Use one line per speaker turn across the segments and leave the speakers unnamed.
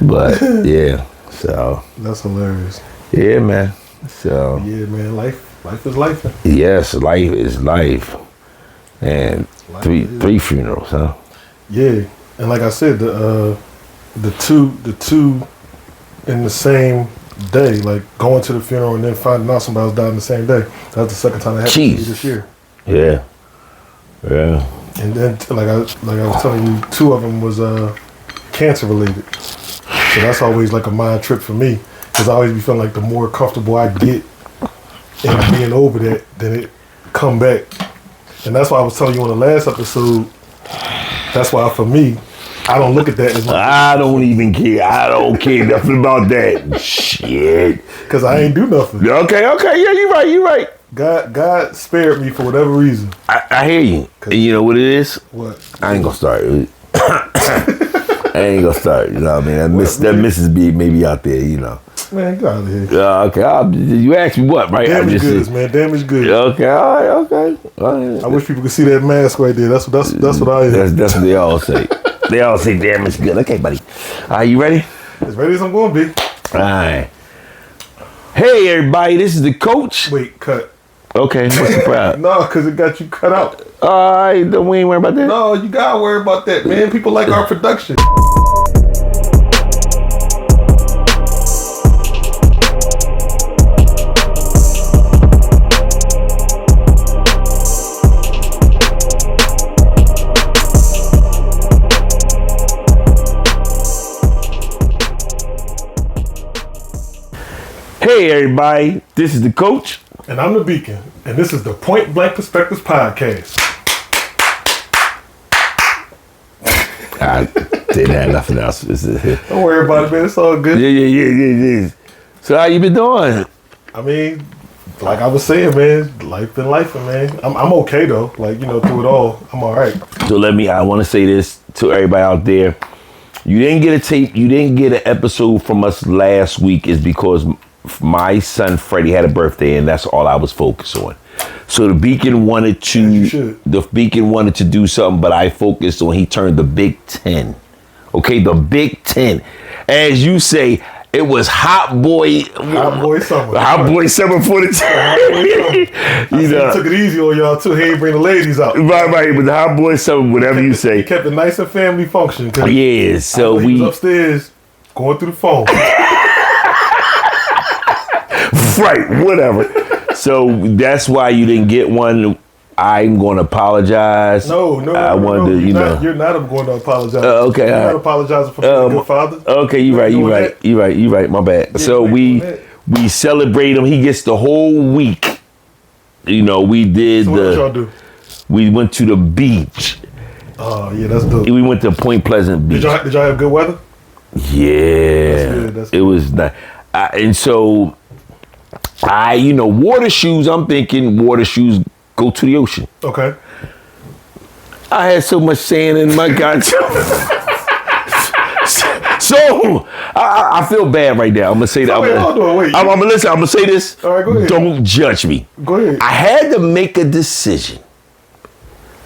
But yeah, so
That's hilarious.
yeah, man. So
Yeah, man. Life is life.
yes, life is life, and three funerals, huh?
Yeah, and like I said, the two in the same day, like going to the funeral and then finding out somebody else died in the same day. That's the second time that happened to me this year.
Yeah, yeah.
And then, like I was telling you, two of them was cancer related. So that's always like a mind trip for me, because I always be feeling like the more comfortable I get in being over that, then it come back. And that's why I was telling you on the last episode. That's why for me, I don't look at that as much.
I don't even care. I don't care nothing about that shit.
Because I ain't do nothing.
Okay, yeah, you're right.
God spared me for whatever reason.
I hear you. And you know what it is?
What?
I ain't gonna start. I ain't gonna start. You know what I mean? That Mrs. B may be out there, you know.
Man, get out of here.
Okay, you asked me what, right?
Damage goods, man. Damage goods.
Okay, all right.
I wish people could see that mask right there. That's what I am.
That's what they all say. They all say damage good. Okay, buddy. Are you ready?
As ready as I'm going to be.
All right. Hey, everybody. This is the coach.
Wait, cut.
Okay, what's the problem?
No, because it got you cut out.
All right, we ain't worry about that.
No, you got to worry about that, man. People like our production.
Hey, everybody. This is the coach.
And I'm the Beacon. And this is the Point Blank Perspectives Podcast.
I didn't have nothing else.
Don't worry about it, man. It's all good.
Yeah. So how you been doing?
I mean, like I was saying, man, life been life, man. I'm okay, though. Like, you know, through it all, I'm all right.
So I want to say this to everybody out there. You didn't get a tape. You didn't get an episode from us last week is because my son Freddie had a birthday, and that's all I was focused on. So the Beacon wanted to do something, but I focused on he turned the Big Ten. Okay, the Big Ten. As you say, it was hot boy summer. Hot boy summer for the team.
You know, took it easy on y'all too. He ain't bring the ladies out.
Right, but the hot boy summer, whatever you say.
He kept it nice and family function.
Yeah, so
he was upstairs going through the phone.
Right, whatever. So that's why you didn't get one. I'm going to apologize.
No. You're not going to apologize.
Okay,
you're not apologizing for being a good father.
Okay, you're right. My bad. Yeah, so we celebrate him. He gets the whole week. You know, we did
what y'all do?
We went to the beach.
Oh yeah, that's dope.
We went to Point Pleasant Beach.
Did y'all have good weather?
Yeah, that's good. It was nice. And so water shoes. I'm thinking water shoes go to the ocean.
Okay.
I had so much sand in my goddamn. So I feel bad right now. I'm gonna say that. I'm gonna say this.
All right, go ahead.
Don't judge me.
Go ahead.
I had to make a decision.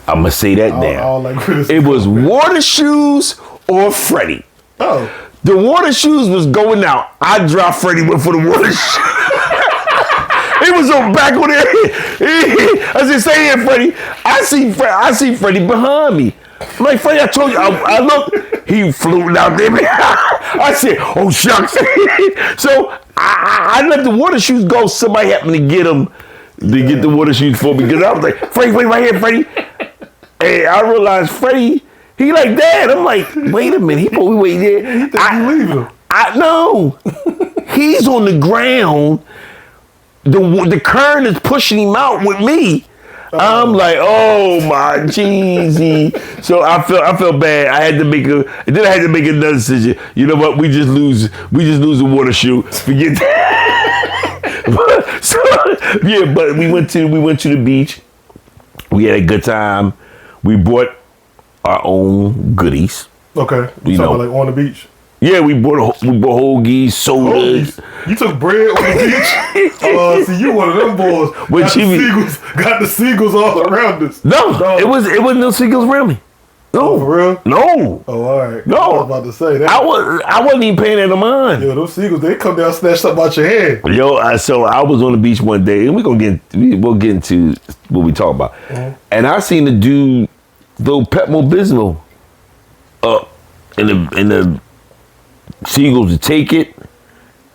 I'm gonna say that now. It was water shoes or Freddie.
Oh.
The water shoes was going out. I dropped Freddie went for the water shoes. He was on back on there. I said, "Stay here, Freddie." I see Freddie behind me. I'm like, Freddie, I told you. I look. He flew out there. I said, "Oh shucks." So I let the water shoes go. Somebody happened to get them to get the water shoes for me. Because I was like, "Freddie, wait right here, Freddie." And I realized Freddie, he like that. I'm like, wait a minute. He probably wait there.
You think you leave him?
No. He's on the ground. The current is pushing him out with me. I'm like, oh my Jeezy. So I felt bad. I had to make another decision. You know what? We just lose the water shoe. Forget that. But we went to the beach. We had a good time. We bought our own goodies.
Okay. You talking about like on the beach?
Yeah, we bought hoagies, sodas.
You took bread on the beach? See, you one of them boys. Got the seagulls all around us.
No, it wasn't no seagulls around me. No.
Oh, for real?
No.
Oh, all right.
No.
I was about to say that.
I wasn't even paying that no mind.
Yo, those seagulls, they come down and snatch something out your hand.
Yo, so I was on the beach one day, and we'll get into what we talk about. And I seen the dude throw Pepto Bismol up, and the seagulls would take it,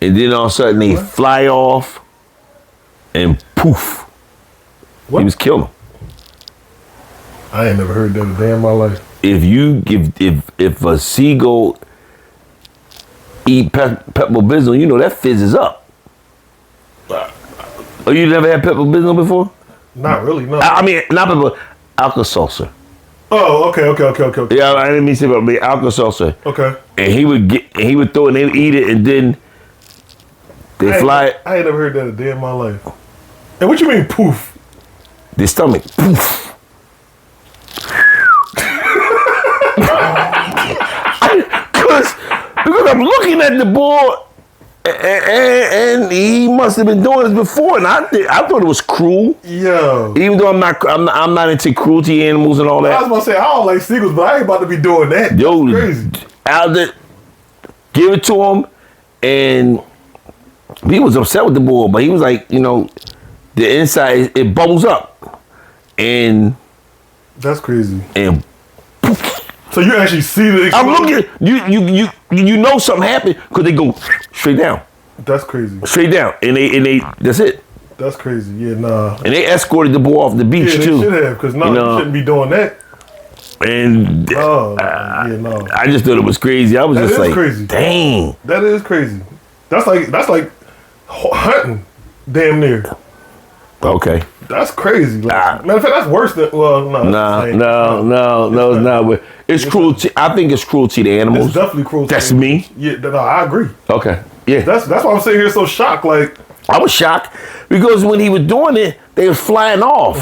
and then all of a sudden they fly off, and poof,
What?
he was killing them.
I ain't never heard that a day in my life.
If a seagull eat Pepto Bismol, you know that fizzes up. Oh, you never had Pepto Bismol before?
Not really, no.
I mean, not Pepto, Alka-Seltzer.
Oh, okay.
Yeah, I didn't mean to say about me, Alka-Seltzer.
Okay.
And he would throw it and they would eat it, and then they fly it.
I ain't never heard that a day in my life. And what you mean poof?
Their stomach, poof. Because I'm looking at the board, and he must have been doing this before, and I thought it was cruel.
Yo.
Even though I'm not into cruelty animals and all
I
that.
was about to say, I don't like seagulls, but I ain't about to be doing that.
Yo,
That's crazy.
Give it to him, and he was upset with the board, but he was like, the inside it bubbles up, and
That's crazy.
and
So you actually see the
I'm
explosion?
looking. You know something happened because they go straight down,
That's crazy.
and they that's it,
That's crazy. Yeah, nah.
and they escorted the boy off the beach
Yeah, they
too.
should have, because no,
You
you
know.
shouldn't be doing that.
And
Oh, yeah, no.
I just thought it was crazy. I was
That
just
is
like,
crazy.
dang.
That is crazy. That's like hunting, damn near.
Okay.
That's crazy. Like, matter of fact, that's worse than no.
No,
it's
it's not. But it's cruelty. I think it's cruelty to animals.
It's definitely cruel.
That's me.
Yeah, no, I agree.
Okay. Yeah.
That's why I'm sitting here so shocked. Like,
I was shocked because when he was doing it, they were flying off.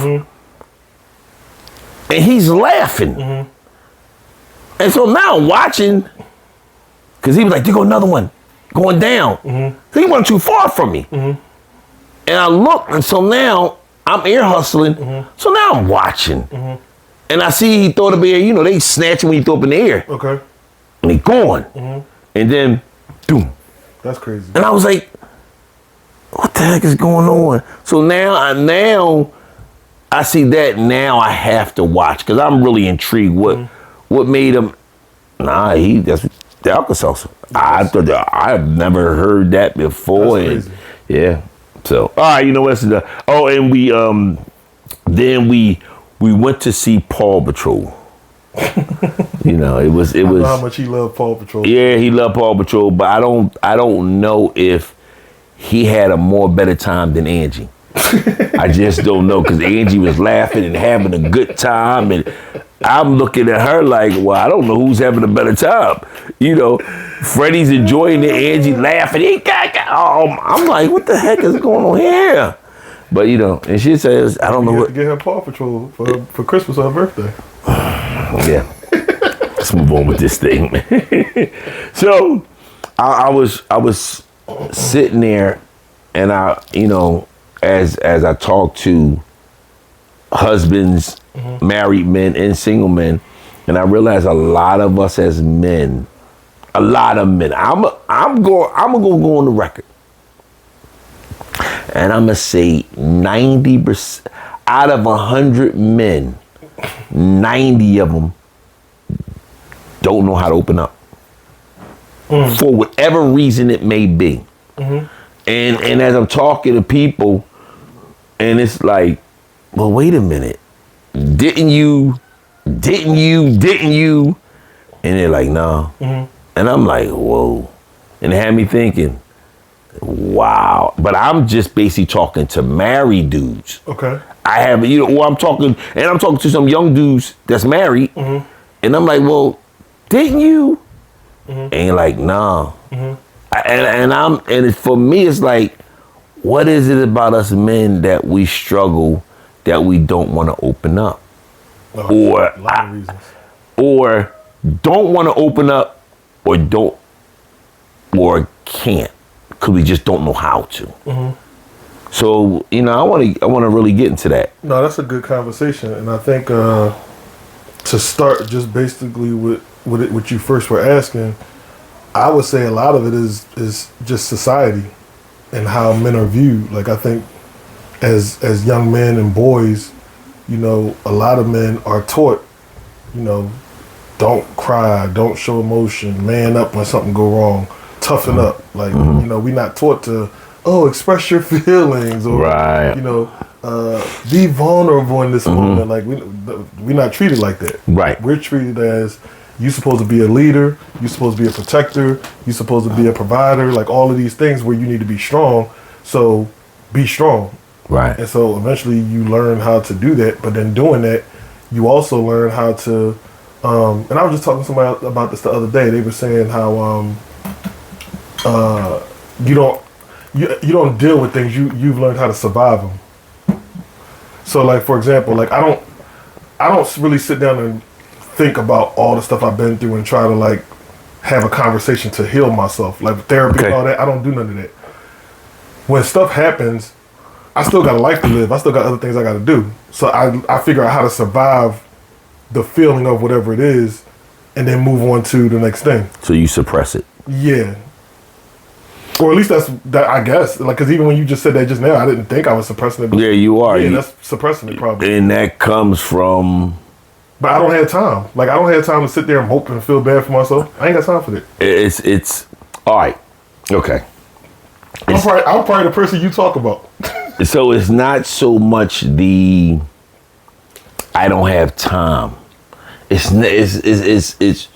And he's laughing. And so now I'm watching, because he was like, there go another one going down. So he wasn't too far from me. And I look, and so now I'm ear hustling. So now I'm watching. And I see he throw the bear, they snatch him when you throw up in the air.
okay,
And they going. And then, boom.
that's crazy.
And I was like, what the heck is going on? So now I see that. Now I have to watch because I'm really intrigued. What made him? That's the Alka-Seltzer. I've never heard that before.
That's
And
crazy.
yeah. So all right, you know what's the? Oh, and we then we went to see Paw Patrol. It was.
I know how much he loved Paw Patrol.
Yeah, he loved Paw Patrol, but I don't know if he had a more better time than Angie. I just don't know, because Angie was laughing and having a good time, and I'm looking at her like, well, I don't know who's having a better time. Freddie's enjoying it, Angie laughing. I'm like, what the heck is going on here? But and she says, I don't know
You have
what.
to get her Paw Patrol for Christmas on her birthday.
Yeah. Let's move on with this thing. So I was sitting there, and as I talked to husbands, married men and single men, and I realized a lot of us as men, I'm gonna go on the record, and I'm gonna say 90% out of 100 men, 90 of them don't know how to open up for whatever reason it may be. And as I'm talking to people, and it's like, well, wait a minute, didn't you? And they're like, no. And I'm like, whoa. And it had me thinking, wow. But I'm just basically talking to married dudes.
Okay.
I have, I'm talking to some young dudes that's married, and I'm like, well, didn't you? And like, nah. And for me, it's like, what is it about us men that we struggle, that we don't want to open up,
A lot of reasons.
or don't want to open up, or can't, because we just don't know how to. So I want to really get into that.
No, that's a good conversation, and I think to start just basically with what you first were asking, I would say a lot of it is just society and how men are viewed. Like I think as young men and boys, you know, a lot of men are taught, you know, don't cry, don't show emotion, man up when something go wrong, toughen up. Like, you know, we're not taught to, express your feelings or,
Right.
you know, be vulnerable in this moment. Like we're not treated like that.
Right.
We're treated as you're supposed to be a leader, you're supposed to be a protector, you're supposed to be a provider, like all of these things where you need to be strong. So be strong.
Right.
And so eventually you learn how to do that, but then doing that, you also learn how to, and I was just talking to somebody about this the other day. They were saying how you don't deal with things, you've learned how to survive them. So like, for example, like I don't really sit down and think about all the stuff I've been through and try to like have a conversation to heal myself. Like therapy and all that, I don't do none of that. When stuff happens, I still got a life to live. I still got other things I got to do. So I figure out how to survive the feeling of whatever it is and then move on to the next thing.
So you suppress it.
Yeah. Or at least that's that, I guess. Like, because even when you just said that just now, I didn't think I was suppressing it. But
Yeah, you are.
yeah,
You-
that's suppressing it probably.
and that comes from
But I don't have time. Like, I don't have time to sit there and hope and feel bad for myself. I ain't got time for that.
it's all right. Okay.
I'm probably the person you talk about.
So it's not so much the I don't have time. It's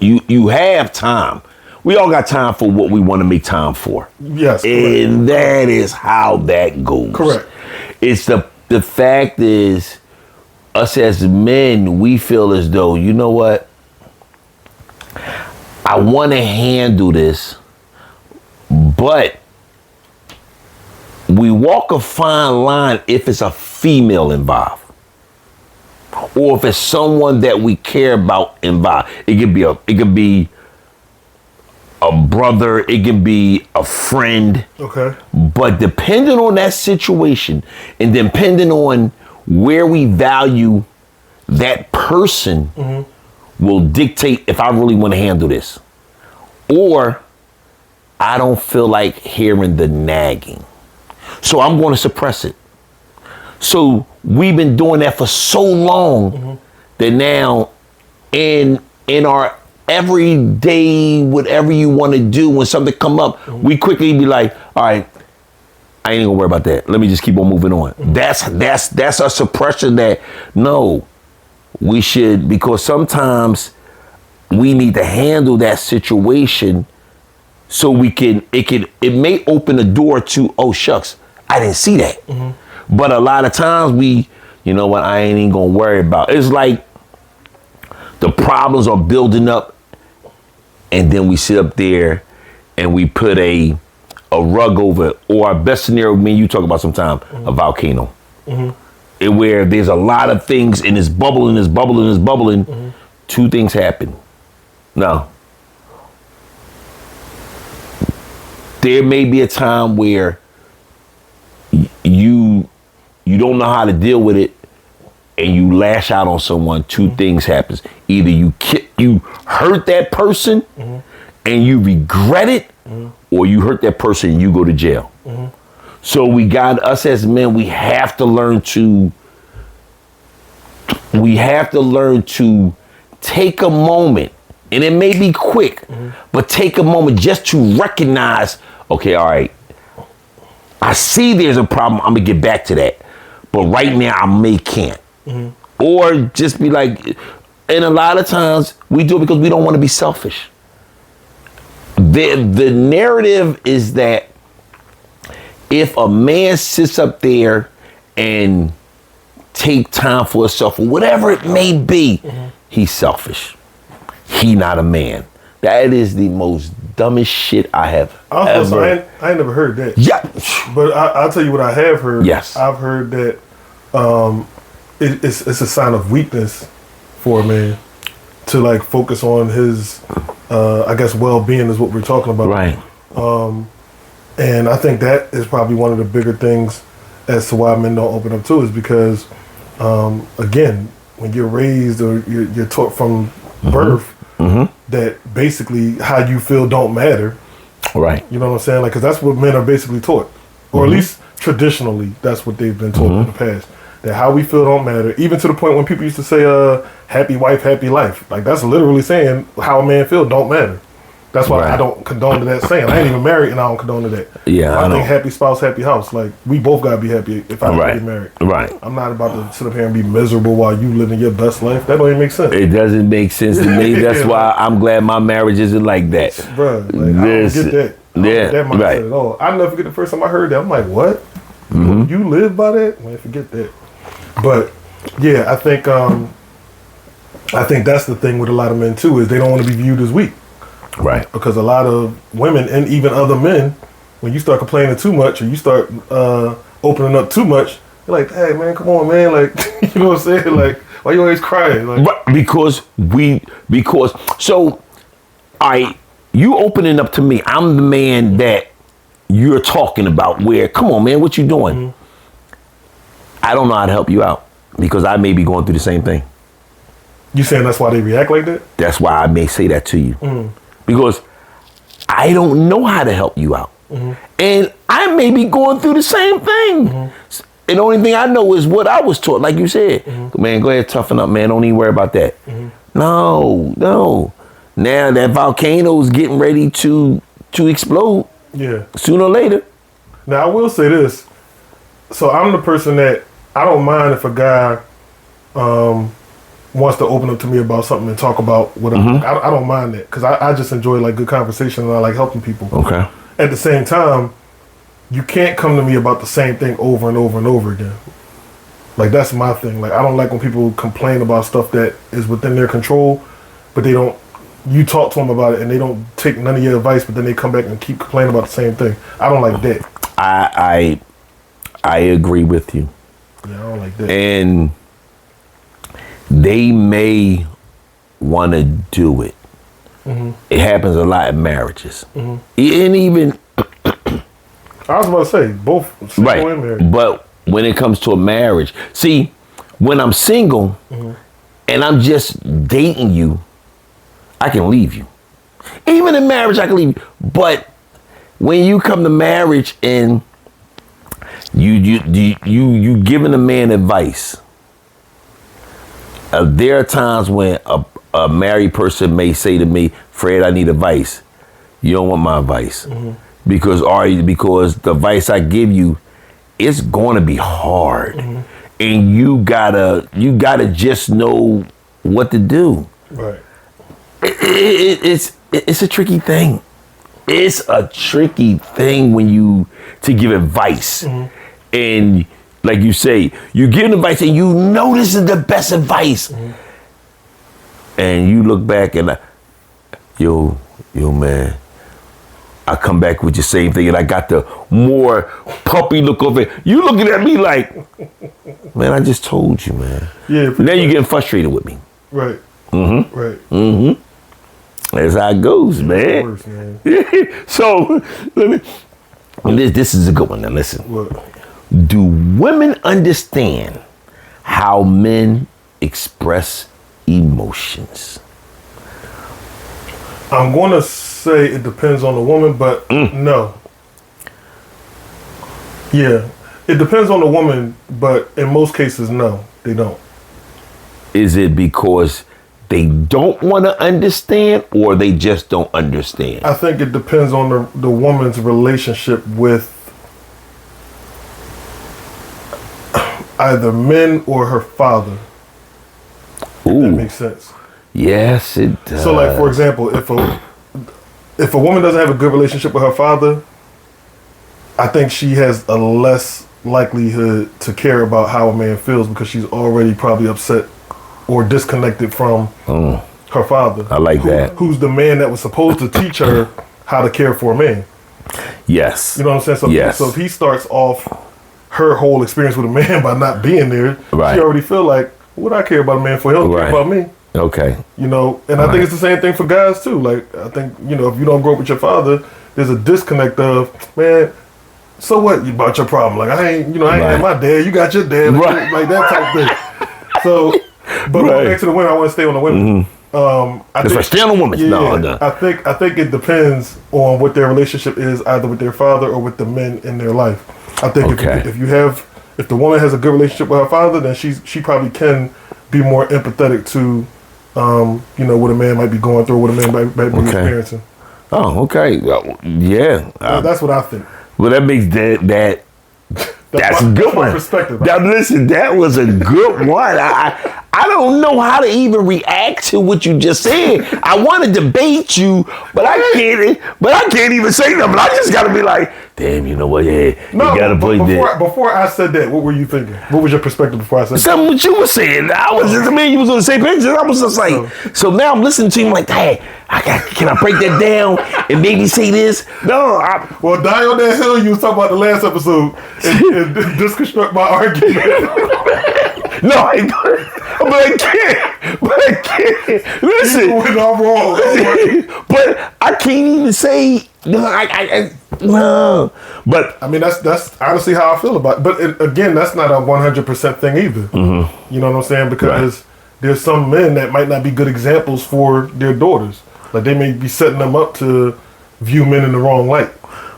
you have time. We all got time for what we want to make time for.
Yes. Correct.
And that is how that goes.
Correct.
It's the fact is us as men, we feel as though, you know what? I want to handle this, but we walk a fine line if it's a female involved. Or if it's someone that we care about involved. It could be a brother, it can be a friend.
Okay.
But depending on that situation and depending on where we value that person will dictate if I really want to handle this. Or I don't feel like hearing the nagging. So I'm going to suppress it. So we've been doing that for so long that now in our everyday, whatever you want to do, when something come up, we quickly be like, all right, I ain't gonna worry about that. Let me just keep on moving on. That's a suppression that, no, we should, because sometimes we need to handle that situation so it may open the door to, oh shucks, I didn't see that. But a lot of times you know what, I ain't even gonna worry about. It's like the problems are building up and then we sit up there and we put a rug over it, or our best scenario, me and you talk about sometime, a volcano. Where there's a lot of things and it's bubbling, two things happen. Now, there may be a time where you don't know how to deal with it and you lash out on someone. Two things happens. Either you hurt that person and you regret it, or you hurt that person and you go to jail. So us as men, we have to learn to take a moment, and it may be quick, but take a moment just to recognize, okay, all right, I see there's a problem, I'm gonna get back to that. But right now I can't. Or just be like, and a lot of times we do it because we don't want to be selfish. The narrative is that if a man sits up there and take time for himself, or whatever it may be, he's selfish. He not a man. That is the most dumbest shit I have ever.
I ain't never heard that.
Yeah.
But I'll tell you what I have heard.
Yes.
I've heard that it's a sign of weakness for a man to like focus on his, I guess, well-being is what we're talking about.
Right.
And I think that is probably one of the bigger things as to why men don't open up too, is because, again, when you're raised or you're taught from birth that basically how you feel don't matter.
Right.
You know what I'm saying? Like, because that's what men are basically taught, or at least traditionally, that's what they've been taught in the past. That how we feel don't matter. Even to the point when people used to say, "Happy wife, happy life." Like that's literally saying how a man feel don't matter. That's why I don't condone to that saying. I ain't even married, and I don't condone to that.
Yeah,
I think happy spouse, happy house. Like we both gotta be happy if I get married.
Right.
I'm not about to sit up here and be miserable while you living your best life. That don't even make sense.
It doesn't make sense to me. That's why I'm glad my marriage isn't like that.
Bruh, like, I don't get that. I don't get that mindset at all. I never forget the first time I heard that. I'm like, what? You live by that? Man, forget that. But yeah, I think that's the thing with a lot of men too, is they don't want to be viewed as weak.
Right.
Because a lot of women and even other men, when you start complaining too much or you start opening up too much, you're like, hey man, come on man, like you know what I'm saying? Like, why you always crying? Like,
but because you opening up to me, I'm the man that you're talking about where, come on man, what you doing? I don't know how to help you out because I may be going through the same thing.
You saying that's why they react like that?
That's why I may say that to you. Because I don't know how to help you out. And I may be going through the same thing. And the only thing I know is what I was taught, like you said. Man, go ahead, toughen up, man. Don't even worry about that. No. Now that volcano's getting ready to explode.
Yeah.
Sooner or later.
Now I will say this. So I'm the person that I don't mind if a guy wants to open up to me about something and talk about whatever. I don't mind that because I just enjoy like good conversation and I like helping people.
Okay.
At the same time, you can't come to me about the same thing over and over and over again. Like that's my thing. Like I don't like when people complain about stuff that is within their control, but they don't. You talk to them about it and they don't take none of your advice, but then they come back and keep complaining about the same thing. I don't like that.
I agree with you.
Yeah, I don't like that.
And they may want to do it. It happens a lot in marriages. And even
I was about to say both single and married.
But when it comes to a marriage, see, when I'm single and I'm just dating you, I can leave you. Even in marriage, I can leave you. But when you come to marriage and you giving a man advice, there are times when a married person may say to me, Fred, I need advice. You don't want my advice. Because the advice I give you, it's going to be hard. And you gotta just know what to do.
Right.
It's a tricky thing. It's a tricky thing to give advice. And like you say, you're giving advice and you know this is the best advice. And you look back and yo man, I come back with the same thing and I got the more puppy look of it. You looking at me like, man, I just told you, man.
Yeah.
Now you're getting frustrated with me.
Right.
Right. That's how it goes, man.
Worse, man.
So this is a good one. Now listen.
What?
Do women understand how men express emotions?
I'm going to say it depends on the woman, but no. Yeah, it depends on the woman, but in most cases, no, they don't.
Is it because they don't want to understand or they just don't understand?
I think it depends on the woman's relationship with either men or her father.
Ooh.
If that makes sense.
Yes, it does.
So, like, for example, if a woman doesn't have a good relationship with her father, I think she has a less likelihood to care about how a man feels because she's already probably upset or disconnected from her father.
I like that.
Who's the man that was supposed to teach her how to care for a man.
Yes.
You know what I'm saying? So,
yes.
So if he starts off her whole experience with a man by not being there,
right.
She already feel like, what I care about a man for? He'll care about me.
Okay.
You know, and I think it's the same thing for guys too. Like, I think, you know, if you don't grow up with your father, there's a disconnect of, man, so what about your problem? Like, I ain't, you know, I ain't got my dad. You got your dad. Like,
right.
like that type of thing. So But going back to the women, I want to stay on the women.
That's right. Stay on the women. No.
I think it depends on what their relationship is, either with their father or with the men in their life. I think if the woman has a good relationship with her father, then she probably can be more empathetic to, what a man might be going through, what a man might be experiencing.
Oh, okay. Yeah.
That's what I think.
Well, that makes that's a good one.
Perspective.
Now, listen, that was a good one. I don't know how to even react to what you just said. I want to debate you, but I can't even say nothing. I just got to be like, damn, you know what? Yeah,
no,
you got to play that.
Before I said that, what were you thinking? What was your perspective before I said that?
Something what you were saying. You was on the same page. I was just like, so now I'm listening to you. I'm like, hey, can I break that down and maybe say this? No.
Well, die on that hill you was talking about the last episode and disconstruct my argument.
No, I can't. Listen.
Even when I'm wrong.
But I can't even say, no. But
I mean, that's honestly how I feel about it. But again, that's not a 100% thing either.
Mm-hmm.
You know what I'm saying? Because there's some men that might not be good examples for their daughters. Like they may be setting them up to view men in the wrong light.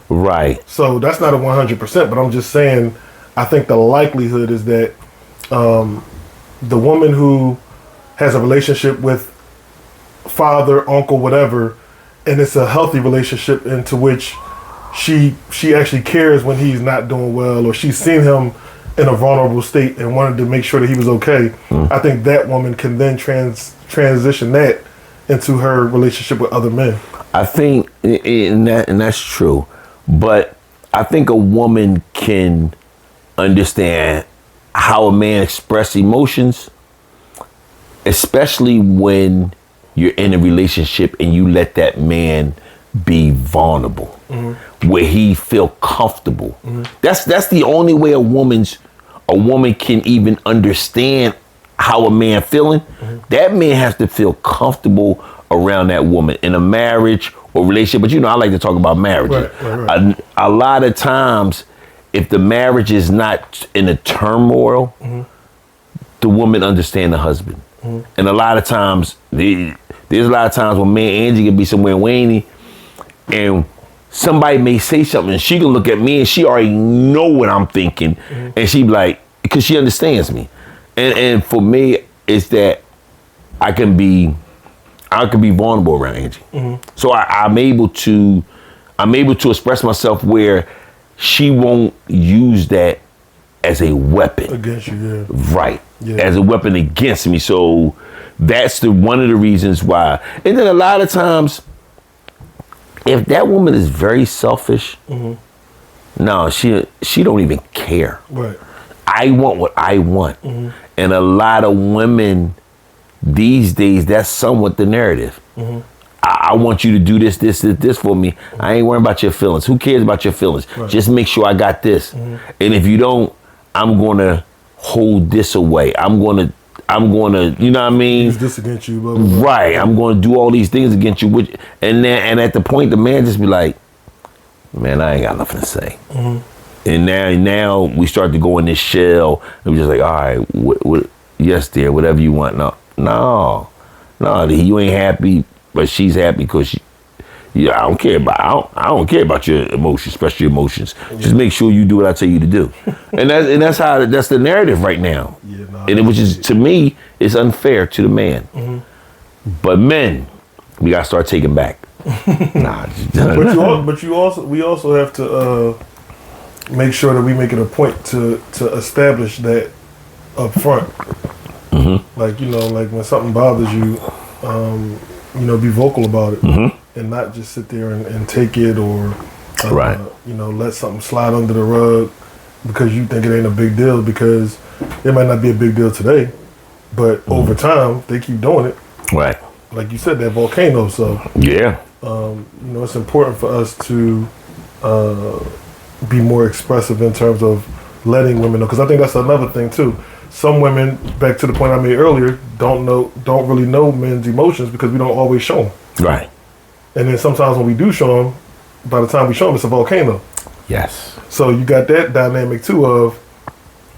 Right.
So that's not a 100%, but I'm just saying, I think the likelihood is that the woman who has a relationship with father, uncle, whatever, and it's a healthy relationship into which she actually cares when he's not doing well, or she's seen him in a vulnerable state and wanted to make sure that he was okay. I think that woman can then transition that into her relationship with other men.
I think, and that's true, but I think a woman can understand how a man expresses emotions, especially when you're in a relationship and you let that man be vulnerable, where he feel comfortable. That's the only way a woman can even understand how a man feeling. That man has to feel comfortable around that woman in a marriage or relationship. But I like to talk about marriages. Right. A lot of times, if the marriage is not in a turmoil, the woman understand the husband. And a lot of times, there's a lot of times when me and Angie can be somewhere in Wayne, and somebody may say something, and she can look at me, and she already know what I'm thinking, and she be like, because she understands me. And for me, it's that I can be vulnerable around Angie. So I'm able to express myself where she won't use that as a weapon
against you, yeah.
Right, as a weapon against me. So that's one of the reasons why. And then a lot of times, if that woman is very selfish, no, she don't even care.
Right.
I want what I want, and a lot of women these days, that's somewhat the narrative. I want you to do this for me. I ain't worrying about your feelings. Who cares about your feelings? Right. Just make sure I got this. And if you don't, I'm gonna hold this away. I'm gonna, you know what I mean?
Use this against you, blah, blah, blah.
Right. I'm gonna do all these things against you. And at the point, the man just be like, man, I ain't got nothing to say. And now we start to go in this shell, and we're just like, all right, what, yes, dear, whatever you want. No, you ain't happy, but she's happy because I don't care about your emotions, especially your emotions. Just make sure you do what I tell you to do, and that's the narrative right now. Which is, to me, is unfair to the man. But men, we gotta start taking back.
But we also have to make sure that we make it a point to establish that up front. Like, like when something bothers you, be vocal about it, and not just sit there and take it, or let something slide under the rug because you think it ain't a big deal, because it might not be a big deal today, but over time they keep doing it. Right. Like you said, that volcano. So yeah, it's important for us to be more expressive in terms of letting women know, because I think that's another thing too. Some women, back to the point I made earlier, don't really know men's emotions because we don't always show them. Right. And then sometimes when we do show them, by the time we show them, it's a volcano. Yes. So you got that dynamic too of,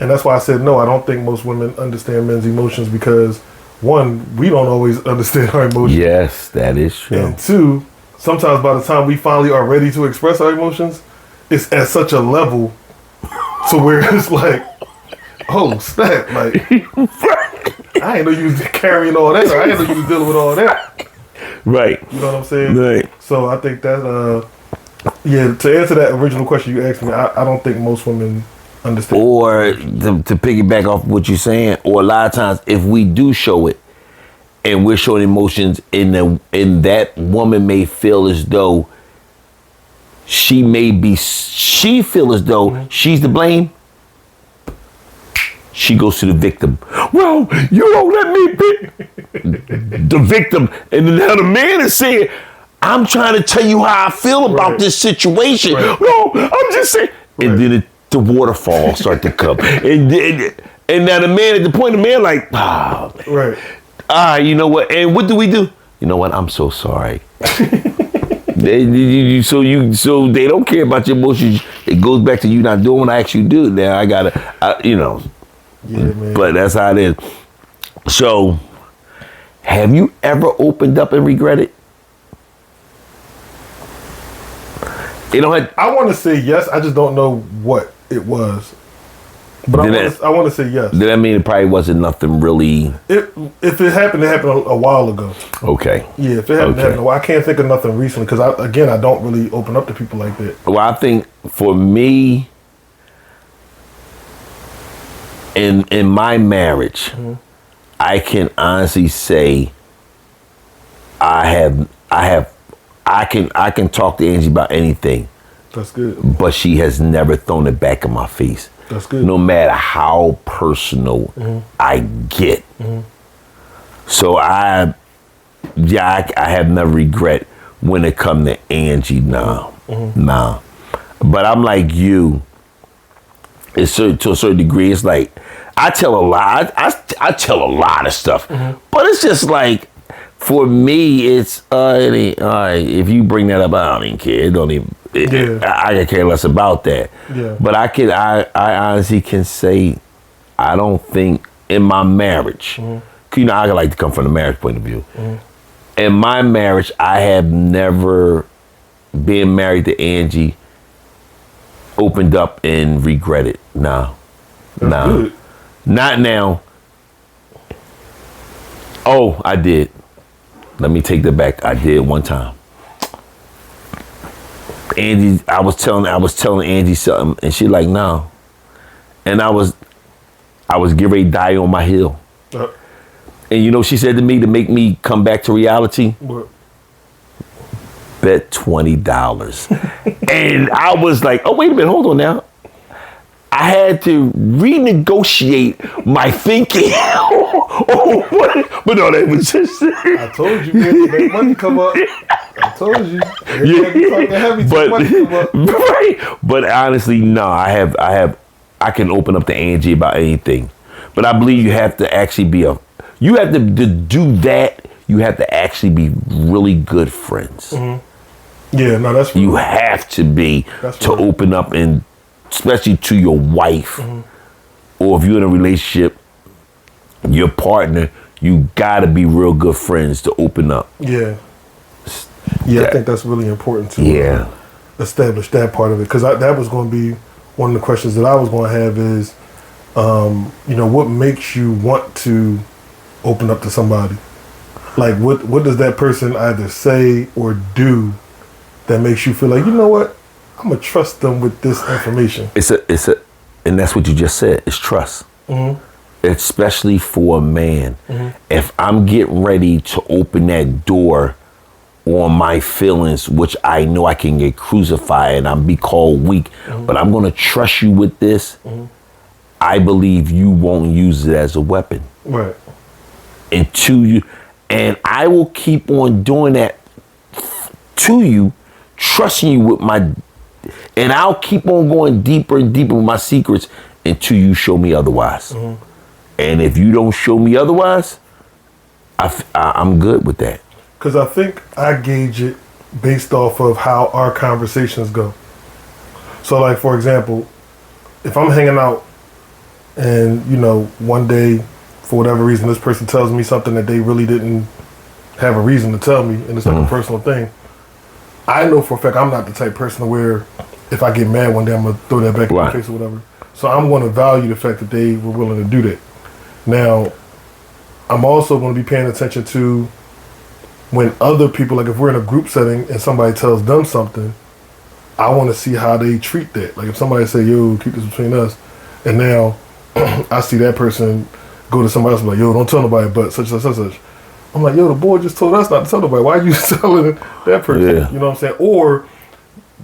And that's why I said no. I don't think most women understand men's emotions because, one, we don't always understand our emotions.
Yes, that is true.
And two, sometimes by the time we finally are ready to express our emotions, it's at such a level to where it's like, oh snap! Like I ain't know you was carrying all that. I ain't know you was dealing with all that.
Right.
You know what I'm saying?
Right.
So I think that, yeah, to answer that original question you asked me, I don't think most women understand.
Or to piggyback off what you're saying, or a lot of times if we do show it and we're showing emotions in that woman may feel as though she feel as though she's to blame. She goes to the victim. Well, you don't let me be the victim. And then now the man is saying, I'm trying to tell you how I feel about this situation.
Right.
No, I'm just saying. And then the waterfall start to come. And now the man, at the point, the man like,
Right.
all right, you know what? And what do we do? You know what? I'm so sorry. So they don't care about your emotions. It goes back to you not doing what I asked you to do. Now I gotta,
Yeah, man.
But that's how it is. So, have you ever opened up and regretted?
I want to say yes. I just don't know what it was. But I want to say yes.
Did that mean it probably wasn't nothing really?
If it happened a while ago.
Okay.
Yeah, if it happened a while, I can't think of nothing recently because I don't really open up to people like that.
Well, I think for me, in my marriage, I can honestly say I can talk to Angie about anything.
That's good.
But she has never thrown it back in my face.
That's good.
No matter how personal I get. So I have never regret when it come to Angie now. Nah. But I'm like you. It's to a certain degree. It's like I tell a lot. I tell a lot of stuff. But it's just like for me, it's it ain't, all right, if you bring that up, I don't even care. It don't even. I can care less about that.
Yeah.
But I honestly can say, I don't think in my marriage, you know, I like to come from the marriage point of view. In my marriage, I have never been married to Angie, opened up and regretted. No.
Good.
Not now. Oh, I did. Let me take that back. I did one time. Angie, I was telling Angie something, and she like, no. And I was getting ready to die on my hill. And you know what she said to me to make me come back to reality?
What?
Bet $20. And I was like, oh, wait a minute, hold on now. I had to renegotiate my thinking. But no, that was just.
I told you, man, make money come up. I told you.
Right. But honestly, no, I can open up to Angie about anything. But I believe you have to actually you have to do that. You have to actually be really good friends.
Yeah, no, that's real.
You have to be to open up, and especially to your wife, or if you're in a relationship, your partner, you gotta be real good friends to open up.
Yeah, I think that's really important to establish that part of it, because that was going to be one of the questions that I was going to have is, what makes you want to open up to somebody? Like, what does that person either say or do that makes you feel like, you know what, I'm gonna trust them with this information?
And that's what you just said. It's trust. Especially for a man. If I'm getting ready to open that door on my feelings, which I know I can get crucified and I'll be called weak, but I'm gonna trust you with this. I believe you won't use it as a weapon.
Right.
And I will keep on doing that to you, trusting you with and I'll keep on going deeper and deeper with my secrets until you show me otherwise. And if you don't show me otherwise, I'm good with that.
Because I think I gauge it based off of how our conversations go. So, like, for example, if I'm hanging out and one day, for whatever reason, this person tells me something that they really didn't have a reason to tell me, and it's like a personal thing. I know for a fact I'm not the type of person where if I get mad one day, I'm gonna throw that back in my face or whatever. So I'm going to value the fact that they were willing to do that. Now, I'm also going to be paying attention to when other people, like if we're in a group setting and somebody tells them something, I want to see how they treat that. Like if somebody say, yo, keep this between us, and now I see that person go to somebody else and be like, yo, don't tell nobody but such and such and such. I'm like, yo, the boy just told us not to tell nobody. Why are you telling that person?
Yeah.
You know what I'm saying? Or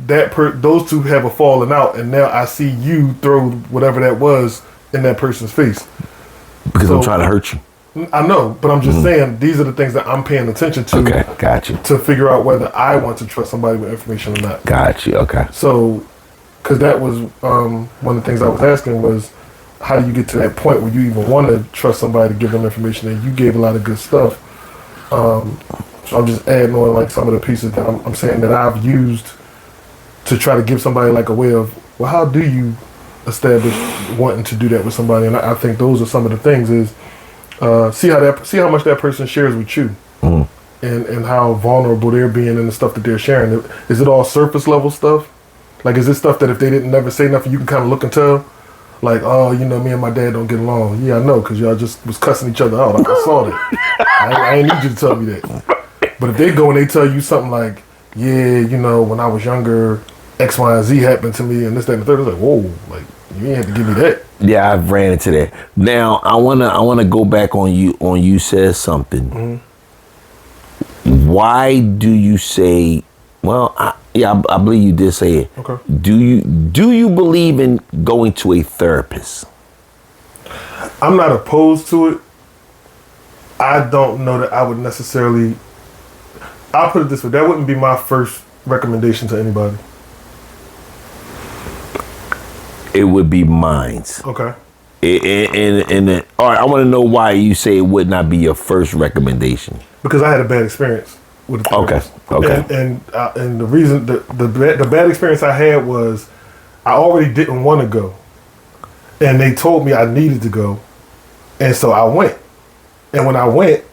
those two have a falling out, and now I see you throw whatever that was in that person's face.
Because I'm trying to hurt you.
I know, but I'm just saying these are the things that I'm paying attention to.
Okay, got you.
To figure out whether I want to trust somebody with information or not.
Got you. Okay.
So, because that was one of the things I was asking was, how do you get to that point where you even want to trust somebody to give them information? And you gave a lot of good stuff. So I'm just adding on like some of the pieces that I'm saying that I've used to try to give somebody like a way of, well, how do you establish wanting to do that with somebody? And I think those are some of the things is see how much that person shares with you, and how vulnerable they're being and the stuff that they're sharing. Is it all surface level stuff? Like, is it stuff that if they didn't never say nothing, you can kind of look and tell? Like, oh, me and my dad don't get along. Yeah, I know, because y'all just was cussing each other out. I saw that. I ain't need you to tell me that. But if they go and they tell you something like, yeah, when I was younger, X, Y, and Z happened to me, and this, that, and the third, it's like, whoa, like, you ain't have to give me that.
Yeah, I've ran into that. Now, I wanna go back on you said something. Why do you say, well, I believe you did say it.
Okay.
Do you believe in going to a therapist?
I'm not opposed to it. I don't know that I would necessarily, I'll put it this way, that wouldn't be my first recommendation to anybody.
It would be mine's.
Okay.
And all right, I want to know why you say it would not be your first recommendation.
Because I had a bad experience with the therapist.
Okay.
And the reason the bad experience I had was I already didn't want to go, and they told me I needed to go, and so I went. And when I went,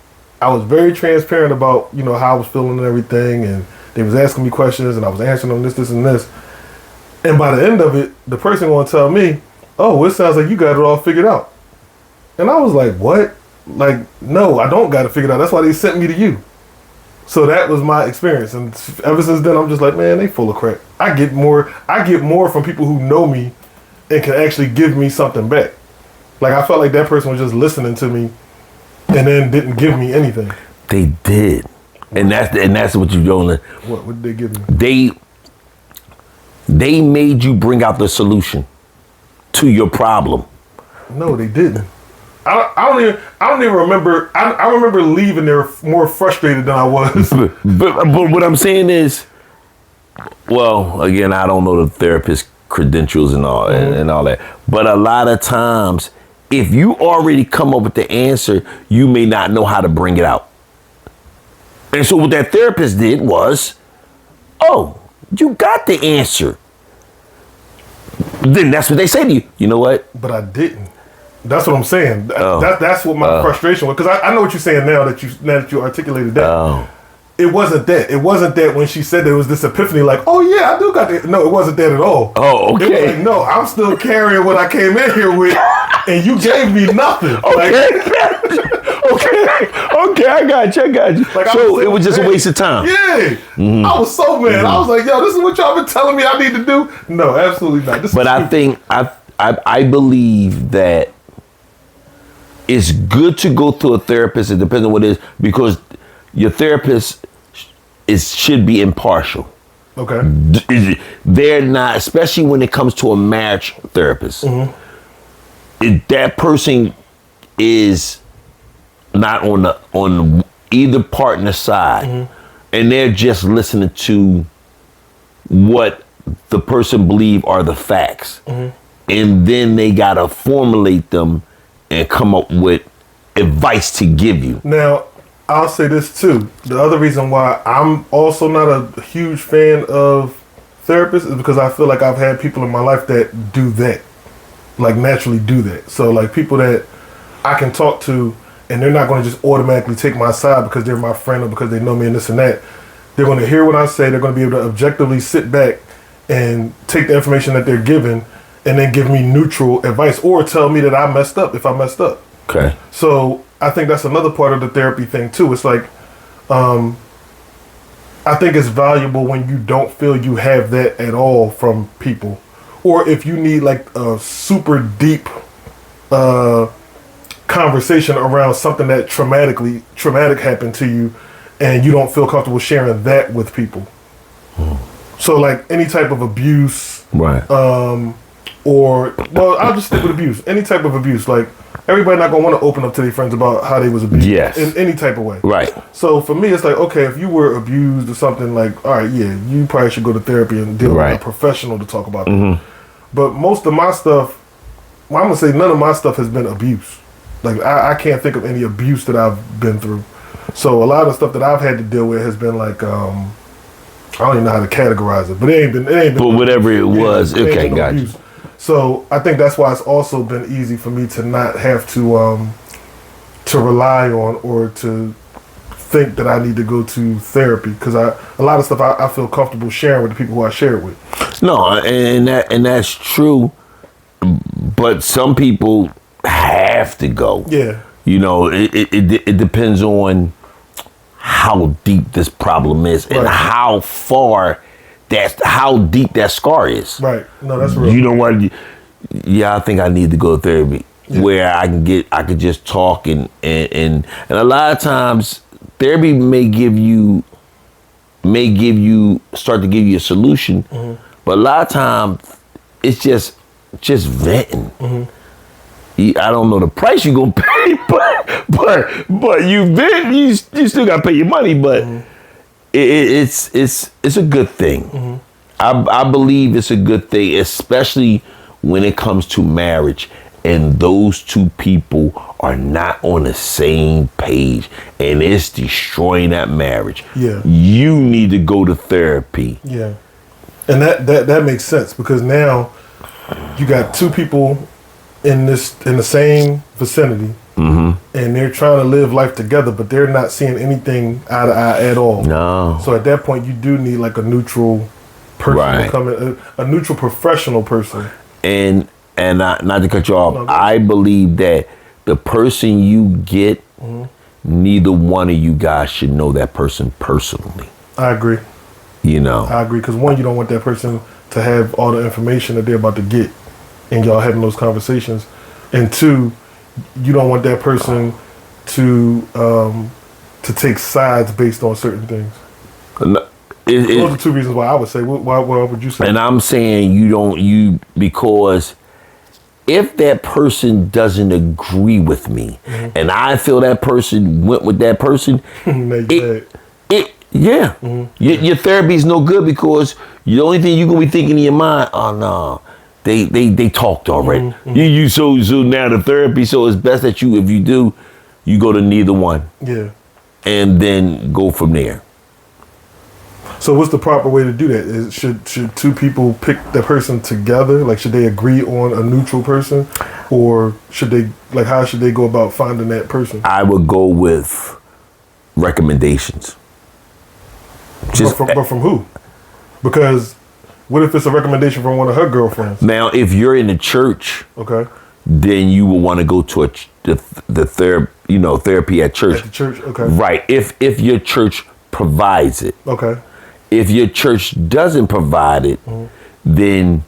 I was very transparent about how I was feeling and everything, and they was asking me questions, and I was answering them this, and this. And by the end of it, the person going to tell me, oh, it sounds like you got it all figured out. And I was like, what? Like, no, I don't got it figured out. That's why they sent me to you. So that was my experience. And ever since then, I'm just like, man, they full of crap. I get more from people who know me and can actually give me something back. Like, I felt like that person was just listening to me and then didn't give me anything.
They did. And that's what you're doing.
What did they give me?
They made you bring out the solution to your problem.
No, they didn't. I don't even remember. I remember leaving there more frustrated than I was.
But what I'm saying is, well, again, I don't know the therapist credentials and all and all that. But a lot of times, if you already come up with the answer, you may not know how to bring it out. And so what that therapist did was, oh, you got the answer. Then that's what they say to you. You know what?
But I didn't. That's what I'm saying. That's what my frustration was. Because I know what you're saying now that you articulated that. It wasn't that. It wasn't that when she said there was this epiphany like, oh yeah, I do got that. No, it wasn't that at all.
Oh, okay.
It was like, no, I'm still carrying what I came in here with, and you gave me nothing.
Okay. Okay, I got you.
Like,
so it was just a waste of time.
Yeah. I was so mad. I was like, yo, this is what y'all been telling me I need to do? No, absolutely not.
But I think, I believe that it's good to go to a therapist. It depends on what it is, because your therapist should be impartial.
Okay.
They're not, especially when it comes to a marriage therapist. That person is not on either partner's side, and they're just listening to what the person believe are the facts, and then they gotta formulate them and come up with advice to give you.
Now, I'll say this too. The other reason why I'm also not a huge fan of therapists is because I feel like I've had people in my life that do that. like naturally do that. So like people that I can talk to, and they're not going to just automatically take my side because they're my friend or because they know me and this and that. They're going to hear what I say. They're going to be able to objectively sit back and take the information that they're given and then give me neutral advice or tell me that I messed up if I messed up.
Okay.
So I think that's another part of the therapy thing too. It's like, I think it's valuable when you don't feel you have that at all from people. Or if you need like a super deep conversation around something that traumatic happened to you and you don't feel comfortable sharing that with people. So like any type of abuse,
Right.
or well, I'll just stick with abuse. Any type of abuse, like everybody not gonna want to open up to their friends about how they was abused,
Yes.
in any type of way.
Right.
So for me, it's like, okay, if you were abused or something, like, all right, yeah, you probably should go to therapy and deal
Right.
with a professional to talk about that. But most of my stuff, well, I'm gonna say none of my stuff has been abuse. Like I can't think of any abuse that I've been through. So a lot of stuff that I've had to deal with has been like, I don't even know how to categorize it, but it ain't been.
But whatever it was,
it ain't
okay,
been no
gotcha.
abuse. So I think that's why it's also been easy for me to not have to rely on or to think that I need to go to therapy because a lot of stuff I feel comfortable sharing with the people who I share it with.
No, and that's true. But some people have to go.
Yeah.
You know, it depends on how deep this problem is and
Right.
how deep that scar is.
Right. No, that's real.
You know what? Yeah, I think I need to go to therapy where I could just talk and a lot of times therapy may start to give you a solution, but a lot of times it's just venting. I don't know the price you're gonna pay, but you vent, you still gotta pay your money, but it's a good thing. I believe it's a good thing, especially when it comes to marriage and those two people are not on the same page and it's destroying that marriage.
Yeah.
You need to go to therapy.
Yeah. And that makes sense because now you got two people in the same vicinity and they're trying to live life together, but they're not seeing anything eye to eye at all.
No.
So at that point, you do need like a neutral person
Right.
to come in, a neutral professional person.
And not to cut you off,
No, go
I believe that the person you get, neither one of you guys should know that person personally.
I agree.
You know,
I agree because one, you don't want that person to have all the information that they're about to get, and y'all having those conversations, and two, you don't want that person to take sides based on certain things. Those are two reasons why I would say. Why would you say?
and I'm saying because if that person doesn't agree with me, and I feel that person went with that person, your therapy is no good because the only thing you're gonna be thinking in your mind, oh no, they talked already. So now the therapy, so it's best that if you do, you go to neither one.
Yeah.
And then go from there.
So what's the proper way to do that? Should two people pick the person together? Like, should they agree on a neutral person, or should they how should they go about finding that person?
I would go with recommendations.
But from who? Because what if it's a recommendation from one of her girlfriends?
Now, if you're in the church,
Okay.
then you will want to go to the therapy at church.
At the church. Okay.
Right. If your church provides it.
Okay.
If your church doesn't provide it, then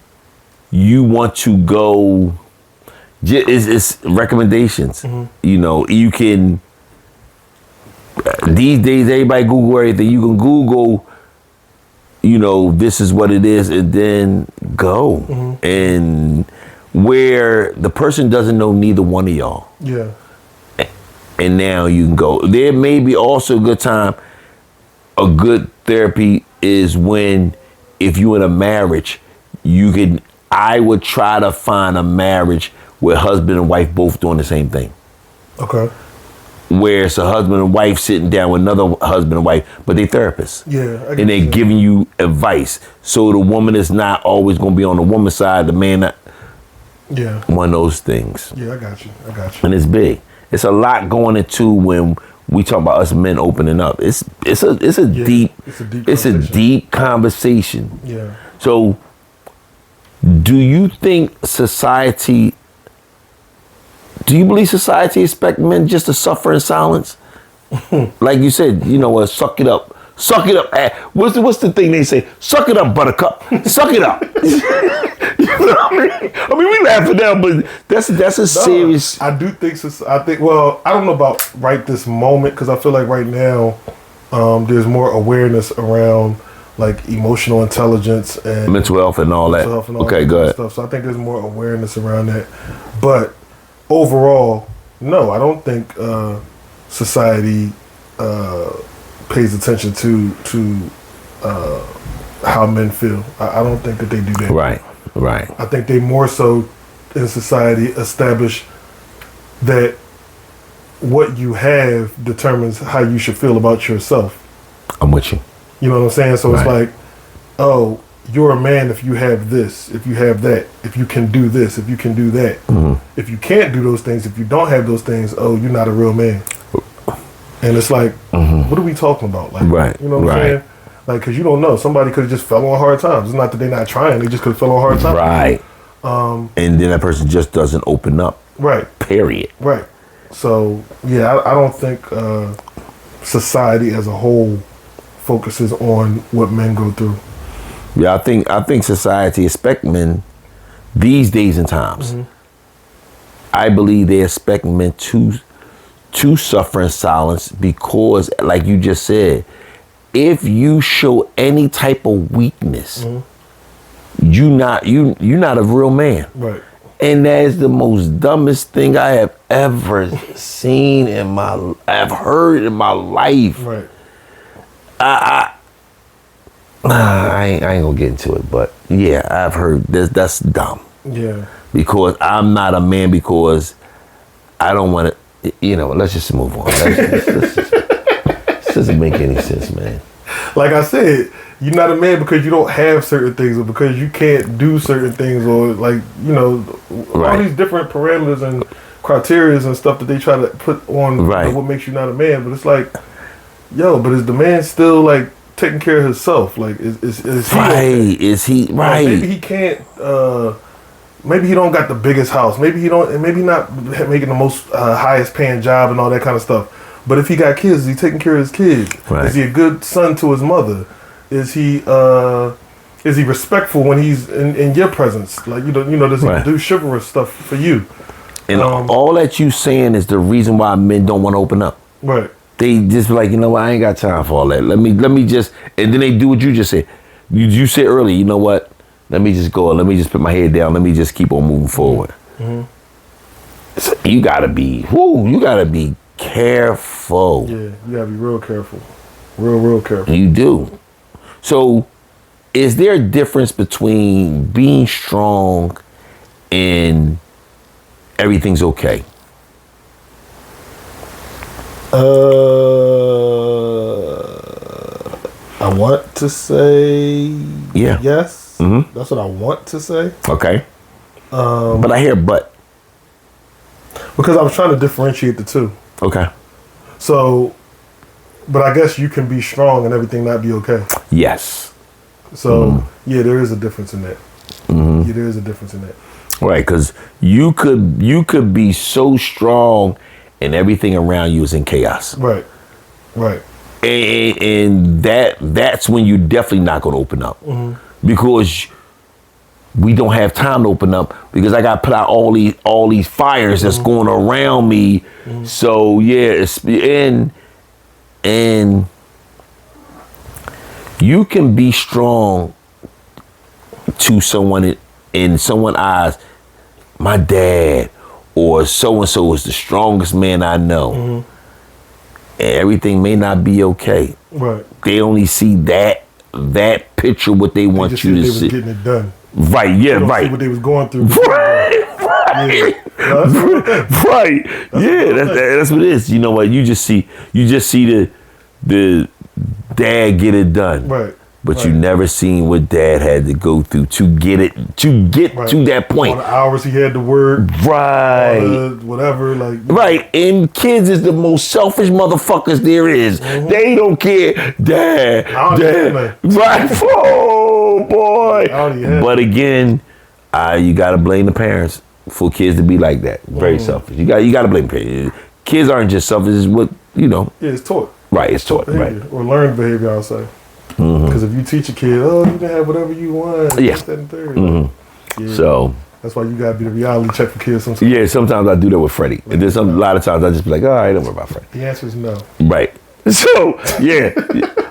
you want to go. It's recommendations. You know, you can. These days, everybody Google everything. You can Google. You know, this is what it is, and then go. And where the person doesn't know neither one of y'all.
Yeah.
And now you can go. There may be also a good time. A good therapy is when, if you're in a marriage, I would try to find a marriage where husband and wife both doing the same thing.
Okay.
Where it's a husband and wife sitting down with another husband and wife, but they therapists.
Yeah.
And they're giving you advice. So the woman is not always going to be on the woman's side, the man not.
Yeah.
one of those things.
Yeah, I got you.
And it's big. It's a lot going into when we talk about us men opening up. It's a deep conversation.
Yeah.
So, do you believe society expect men just to suffer in silence? Like you said, you know what? Suck it up. Suck it up. What's the thing they say? Suck it up, buttercup. Suck it up. You know what I mean? I mean, we laughing now, but that's a serious.
I do think. Well, I don't know about right this moment because I feel like right now, there's more awareness around like emotional intelligence and
mental health and all that. Okay, good.
Stuff. So I think there's more awareness around that. But overall, no, I don't think society pays attention to how men feel. I don't think that they do that.
Right.
I think they more so in society establish that what you have determines how you should feel about yourself.
I'm with you.
You know what I'm saying? So It's like, oh, you're a man if you have this, if you have that, if you can do this, if you can do that. Mm-hmm. If you can't do those things, if you don't have those things, oh, you're not a real man. And it's like, what are we talking about? Like, you know what I'm saying? Like, because you don't know. Somebody could have just fell on hard times. It's not that they're not trying. They just could have fell on hard times.
Right. And then that person just doesn't open up.
Right.
Period.
Right. So, yeah, I don't think society as a whole focuses on what men go through.
Yeah, I think society expect men these days and times. Mm-hmm. I believe they expect men to suffer in silence because, like you just said, if you show any type of weakness, you're not a real man.
Right.
And that is the most dumbest thing I have ever seen I've heard in my life.
Right.
I ain't gonna get into it, but yeah, I've heard that's dumb.
Yeah.
Because I'm not a man because I don't want to. You know, let's just move on. This doesn't make any sense, man.
Like I said, you're not a man because you don't have certain things or because you can't do certain things or like, you know, all these different parameters and criteria and stuff that they try to put on what makes you not a man. But it's like, yo, but is the man still like taking care of himself? Like, is he
right? Is he right?
Maybe he can't. Maybe he don't got the biggest house. Maybe he don't. Maybe not making the most highest paying job and all that kind of stuff. But if he got kids, is he taking care of his kids? Right. Is he a good son to his mother? Is he respectful when he's in your presence? Like does he do chivalrous stuff for you?
And all that you saying is the reason why men don't want to open up.
Right.
They just be like, you know what? I ain't got time for all that. Let me just, and then they do what you just said. You said earlier, you know what? Let me just go. Let me just put my head down. Let me just keep on moving forward. Mm-hmm. So you gotta be careful.
Yeah, you gotta be real careful. Real careful.
You do. So, is there a difference between being strong and everything's okay?
I want to say yes.
Mm-hmm.
That's what I want to say.
Okay. But I hear but.
Because I was trying to differentiate the two.
Okay.
So, but I guess you can be strong and everything not be okay.
Yes.
So, yeah, there is a difference in that. Mm-hmm. Yeah, there is a difference in that.
Right, because you could be so strong and everything around you is in chaos.
Right.
And that's when you're definitely not going to open up. Mm-hmm. Because we don't have time to open up because I got to put out all these fires that's going around me. Mm-hmm. So yeah, and you can be strong to someone in someone's eyes. My dad or so and so is the strongest man I know. Mm-hmm. And everything may not be okay.
Right.
They only see that picture what they want you to see.
They was getting it done.
Right, yeah,
right.
See
what they was going through.
Right.
Yeah.
Right. Yeah, that's what it is. You know what? You just see the dad get it done.
Right.
but you never seen what dad had to go through to get to that point.
All the hours he had to work.
Right.
Whatever, like.
Right. And kids is the most selfish motherfuckers there is.
Mm-hmm.
They don't care. Dad. Right. Oh, boy. But again, you got to blame the parents for kids to be like that. Very selfish. You got to blame parents. Kids aren't just selfish. It's what,
Yeah, it's taught.
Right, it's taught.
Behavior,
right.
Or learned behavior, I'll say. Because if you teach a kid, you can have whatever you want.
Yeah.
That and third. Yeah.
So.
That's why you got to be the reality check for kids sometimes.
Yeah, sometimes I do that with Freddie. And there's a lot of times I just be like, all right, don't worry about Freddie.
The answer is no.
Right. So, yeah.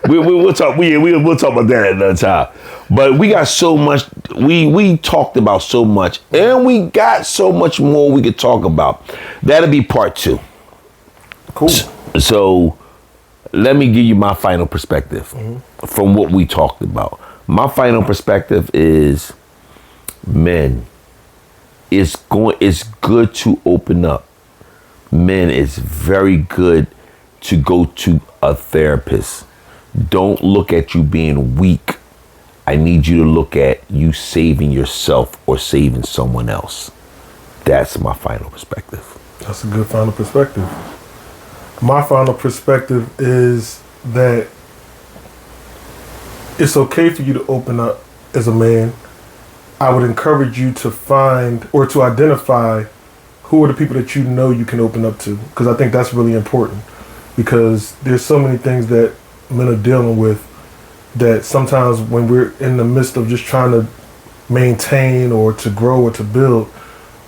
We'll talk about that another time. But we got so much, we talked about so much, and we got so much more we could talk about. That'll be part 2.
Cool.
So, let me give you my final perspective from what we talked about. My final perspective is, men, it's good to open up. Men, it's very good to go to a therapist. Don't look at you being weak. I need you to look at you saving yourself or saving someone else. That's my final perspective.
That's a good final perspective. My final perspective is that it's okay for you to open up as a man. I would encourage you to find or to identify who are the people that you know you can open up to, because I think that's really important, because there's so many things that men are dealing with that sometimes when we're in the midst of just trying to maintain or to grow or to build,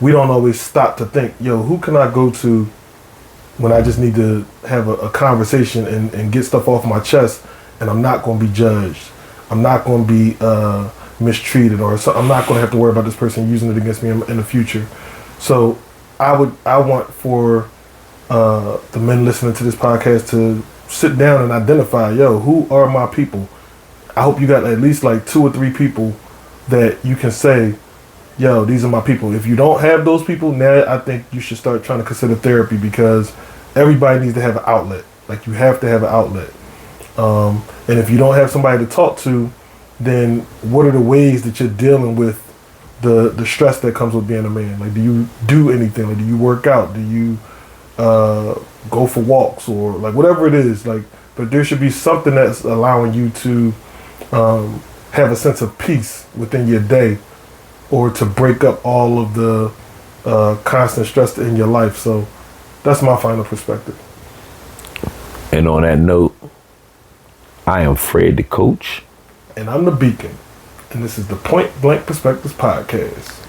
we don't always stop to think, who can I go to when I just need to have a conversation and get stuff off my chest, and I'm not going to be judged. I'm not going to be mistreated, or I'm not going to have to worry about this person using it against me in the future. So I want for the men listening to this podcast to sit down and identify, who are my people? I hope you got at least like 2 or 3 people that you can say, these are my people. If you don't have those people, now I think you should start trying to consider therapy, because everybody needs to have an outlet. Like, you have to have an outlet. And if you don't have somebody to talk to, then what are the ways that you're dealing with the stress that comes with being a man? Like, do you do anything? Like, do you work out? Do you go for walks, or like whatever it is? Like, but there should be something that's allowing you to have a sense of peace within your day, or to break up all of the constant stress in your life. So that's my final perspective.
And on that note, I am Fred the Coach.
And I'm the Beacon. And this is the Point Blank Perspectives Podcast.